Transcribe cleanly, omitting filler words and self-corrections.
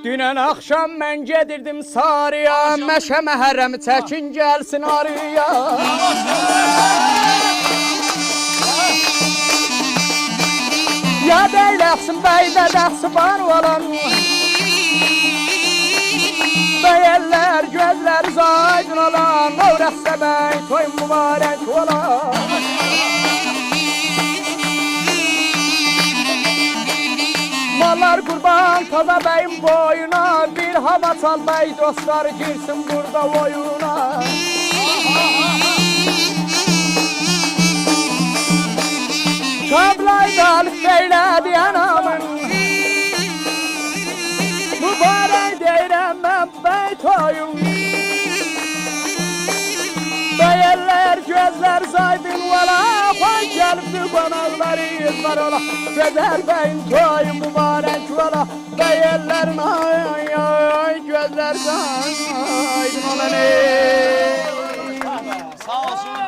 Dünən axşam mən gedirdim sarıya, məşə məhərrəm çəkin gəlsin arıya. Ya deyləxsin bəydə dəxsi var olan, bəyəllər gözləri zaydın olan, öyrəxsə bəy toy mübarək olan. Mallar qurban taza bəyin boyuna, bir hava çal bəy dostları girsin burada oyuna. Kablayda alif eylədi anamın, mübarək deyirəm mən bəy toyum. Bəyəllər gözlər zaydın vala, xoy gəlibdir qonaqları var ola. Gözər bəyin toyu mübarək vala, bəyəllərin ay ay gözlər zaydın ola. Sağ olsun.